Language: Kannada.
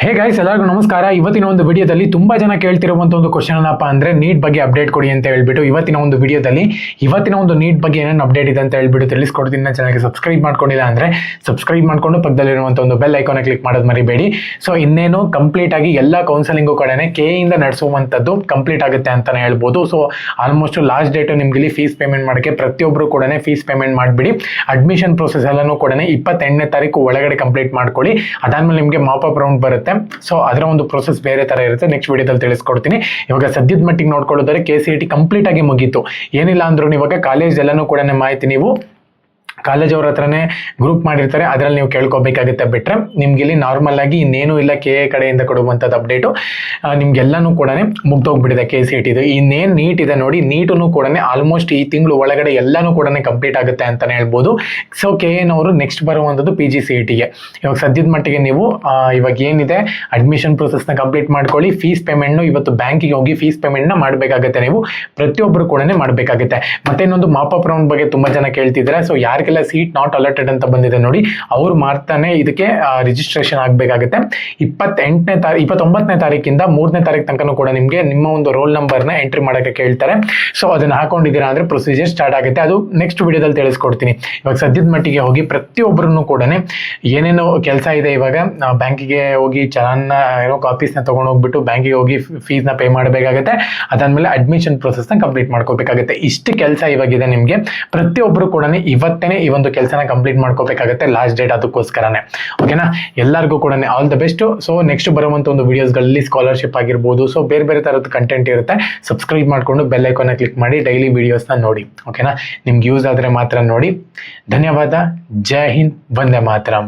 ಹೇ ಗೈಸ್, ಎಲ್ಲರಿಗೂ ನಮಸ್ಕಾರ. ಇವತ್ತಿನ ಒಂದು ವಿಡಿಯೋದಲ್ಲಿ ತುಂಬಾ ಜನ ಕೇಳ್ತಿರುವಂತ ಒಂದು ಕ್ವಶನ್ ಏನಪ್ಪ ಅಂದ್ರೆ ನೀಟ್ ಬಗ್ಗೆ ಅಪ್ಡೇಟ್ ಕೊಡಿ ಅಂತ ಹೇಳ್ಬಿಟ್ಟು ಇವತ್ತಿನ ಒಂದು ವಿಡಿಯೋದಲ್ಲಿ ನೀಟ್ ಬಗ್ಗೆ ಏನೇನು ಅಪ್ಡೇಟ್ ಇದೆ ಅಂತ ಹೇಳ್ಬಿಟ್ಟು ತಿಳಿಸ್ಕೊಡ್ತೀನಿ. ಚಾನಲ್ಗೆ ಸಬ್ಸ್ಕ್ರೈಬ್ ಮಾಡ್ಕೊಂಡಿಲ್ಲ ಅಂದ್ರೆ ಸಬ್ಸ್ಕ್ರೈಬ್ ಮಾಡ್ಕೊಂಡು ಪಕ್ಕದಲ್ಲಿರುವಂತ ಒಂದು ಬೆಲ್ ಐಕಾನ್ ಕ್ಲಿಕ್ ಮಾಡೋದು ಮರಿಬೇಡಿ. ಸೊ ಇನ್ನೇನು ಕಂಪ್ಲೀಟ್ ಆಗಿ ಎಲ್ಲ ಕೌನ್ಸಲಿಂಗು ಕಡೆನೆ ಕೆ ಇಂದ ನಡೆಸುವಂತದ್ದು ಕಂಪ್ಲೀಟ್ ಆಗುತ್ತೆ ಅಂತಾನೆ ಹೇಳ್ಬೋದು. ಸೊ ಆಲ್ಮೋಸ್ಟ್ ಲಾಸ್ಟ್ ಡೇಟ್ ನಿಮ್ಗೆ ಇಲ್ಲಿ ಫೀಸ್ ಪೇಮೆಂಟ್ ಮಾಡೋಕ್ಕೆ ಪ್ರತಿಯೊಬ್ಬರು ಕೂಡ ಫೀಸ್ ಪೇಮೆಂಟ್ ಮಾಡಿಬಿಡಿ. ಅಡ್ಮಿಷನ್ ಪ್ರೊಸೆಸ್ ಎಲ್ಲನೂ ಕೂಡ 28ನೇ ತಾರೀಕು ಒಳಗಡೆ ಕಂಪ್ಲೀಟ್ ಮಾಡ್ಕೊಳ್ಳಿ. ಅದಾದ್ಮೇಲೆ ನಿಮಗೆ ಮಾಪಪ್ ರೌಂಡ್ ಬರುತ್ತೆ. ಸೊ ಅದರ ಒಂದು ಪ್ರೊಸೆಸ್ ಬೇರೆ ತರ ಇರುತ್ತೆ. ನೆಕ್ಸ್ಟ್ ವಿಡಿಯೋದಲ್ಲಿ ತಿಳಿಸ್ಕೊಡ್ತೀನಿ. ಇವಾಗ ಸದ್ಯದ ಮಟ್ಟಿಗೆ ನೋಡ್ಕೊಳ್ಳೋದಾದ್ರೆ KCET ಕಂಪ್ಲೀಟ್ ಆಗಿ ಮುಗೀತು. ಏನಿಲ್ಲ ಅಂದ್ರೂ ಇವಾಗ ಕಾಲೇಜ್ ಎಲ್ಲನೂ ಕೂಡ ಮಾಹಿತಿ ನೀವು ಕಾಲೇಜ್ ಅವ್ರ ಹತ್ರನೇ ಗ್ರೂಪ್ ಮಾಡಿರ್ತಾರೆ, ಅದರಲ್ಲಿ ನೀವು ಕೇಳ್ಕೊಬೇಕಾಗುತ್ತೆ. ಬಿಟ್ರೆ ನಿಮ್ಗೆ ಇಲ್ಲಿ ನಾರ್ಮಲ್ ಆಗಿ ಇನ್ನೇನು ಇಲ್ಲ KA ಕಡೆಯಿಂದ ಕೊಡುವಂಥದ್ದು ಅಪ್ಡೇಟು ನಿಮ್ಗೆಲ್ಲನೂ ಕೂಡ ಮುಗ್ದೋಗ್ಬಿಟ್ಟಿದೆ KCET ಇದು. ಇನ್ನೇನು ನೀಟ್ ಇದೆ ನೋಡಿ, ನೀಟನ್ನು ಕೂಡ ಆಲ್ಮೋಸ್ಟ್ ಈ ತಿಂಗಳು ಒಳಗಡೆ ಎಲ್ಲನೂ ಕೂಡ ಕಂಪ್ಲೀಟ್ ಆಗುತ್ತೆ ಅಂತಾನೆ ಹೇಳ್ಬೋದು. ಸೊ KA ನೆಕ್ಸ್ಟ್ ಬರುವಂಥದ್ದು PGCETಗೆ. ಇವಾಗ ಸದ್ಯದ ಮಟ್ಟಿಗೆ ನೀವು ಇವಾಗ ಏನಿದೆ ಅಡ್ಮಿಷನ್ ಪ್ರೊಸೆಸ್ನ ಕಂಪ್ಲೀಟ್ ಮಾಡ್ಕೊಳ್ಳಿ. ಫೀಸ್ ಪೇಮೆಂಟ್ನು ಇವತ್ತು ಬ್ಯಾಂಕಿಗೆ ಹೋಗಿ ಫೀಸ್ ಪೇಮೆಂಟ್ನ ಮಾಡಬೇಕಾಗುತ್ತೆ. ನೀವು ಪ್ರತಿಯೊಬ್ಬರು ಕೂಡ ಮಾಡಬೇಕಾಗುತ್ತೆ. ಮತ್ತೆ ಇನ್ನೊಂದು ಮಾಪಪ್ ರೌಂಡ್ ಬಗ್ಗೆ ತುಂಬಾ ಜನ ಕೇಳ್ತಿದ್ದಾರೆ. ಸೊ ಯಾರಿಗೆಲ್ಲ ಸೀಟ್ ನಾಟ್ ಅಲಾಟೆಡ್ ಅಂತ ಬಂದಿದೆ ನೋಡಿ, ಅವ್ರು ಮಾರ್ತಾನೆ ಇದಕ್ಕೆ ರಿಜಿಸ್ಟ್ರೇಷನ್ ಆಗಬೇಕಾಗುತ್ತೆ. 29ನೇ ತಾರೀಕಿಂದ 3ನೇ ತಾರೀಕು ತನಕ ಕೂಡ ನಿಮಗೆ ನಿಮ್ಮ ಒಂದು ರೋಲ್ ನಂಬರ್ನ ಎಂಟ್ರಿ ಮಾಡೋಕ್ಕೆ ಕೇಳ್ತಾರೆ. ಸೊ ಅದನ್ನ ಹಾಕೊಂಡಿದ್ದೀರಾ ಅಂದ್ರೆ ಪ್ರೊಸೀಜರ್ ಸ್ಟಾರ್ಟ್ ಆಗುತ್ತೆ. ಅದು ನೆಕ್ಸ್ಟ್ ವಿಡಿಯೋದಲ್ಲಿ ತಿಳಿಸ್ಕೊಡ್ತೀನಿ. ಇವಾಗ ಸದ್ಯದ ಮಟ್ಟಿಗೆ ಹೋಗಿ ಪ್ರತಿಯೊಬ್ಬರನ್ನು ಕೂಡ ಏನೇನೋ ಕೆಲಸ ಇದೆ. ಇವಾಗ ಬ್ಯಾಂಕಿಗೆ ಹೋಗಿ ಚಲನ್ನ ಕಾಪೀಸ್ನ ತಗೊಂಡು ಹೋಗ್ಬಿಟ್ಟು ಬ್ಯಾಂಕಿಗೆ ಹೋಗಿ ಫೀಸ್ನ ಪೇ ಮಾಡಬೇಕಾಗುತ್ತೆ. ಅದಾದ್ಮೇಲೆ ಅಡ್ಮಿಷನ್ ಪ್ರೊಸೆಸ್ನ ಕಂಪ್ಲೀಟ್ ಮಾಡ್ಕೋಬೇಕಾಗುತ್ತೆ. ಇಷ್ಟು ಕೆಲಸ ಇವಾಗಿದೆ ನಿಮಗೆ. ಪ್ರತಿಯೊಬ್ಬರು ಕೂಡ ಇವತ್ತೇನೆ ಈ ಒಂದು ಕೆಲಸನ ಕಂಪ್ಲೀಟ್ ಮಾಡ್ಕೋಬೇಕಾಗುತ್ತೆ. ಲಾಸ್ಟ್ ಡೇಟ್ ಅದಕ್ಕೋಸ್ಕರನೇ. ಓಕೆನಾ, ಎಲ್ಲರಿಗೂ ಕೂಡ all the best. So next ಬರುವಂತ ಒಂದು ವಿಡಿಯೋಸ್ಗಳಲ್ಲಿ ಸ್ಕಾಲರ್ಶಿಪ್ ಆಗಿರ್ಬೋದು, ಸೊ ಬೇರೆ ಬೇರೆ ತರದ ಕಂಟೆಂಟ್ ಇರುತ್ತೆ. ಸಬ್ಸ್ಕ್ರೈಬ್ ಮಾಡ್ಕೊಂಡು ಬೆಲ್ ಐಕಾನ್ ಕ್ಲಿಕ್ ಮಾಡಿ ಡೈಲಿ ವಿಡಿಯೋಸ್ನ ನೋಡಿ. ಓಕೆನಾ, ನಿಮ್ಗೆ ಯೂಸ್ ಆದ್ರೆ ಮಾತ್ರ ನೋಡಿ. ಧನ್ಯವಾದ. ಜೈ ಹಿಂದ್, ವಂದೇ ಮಾತರಂ.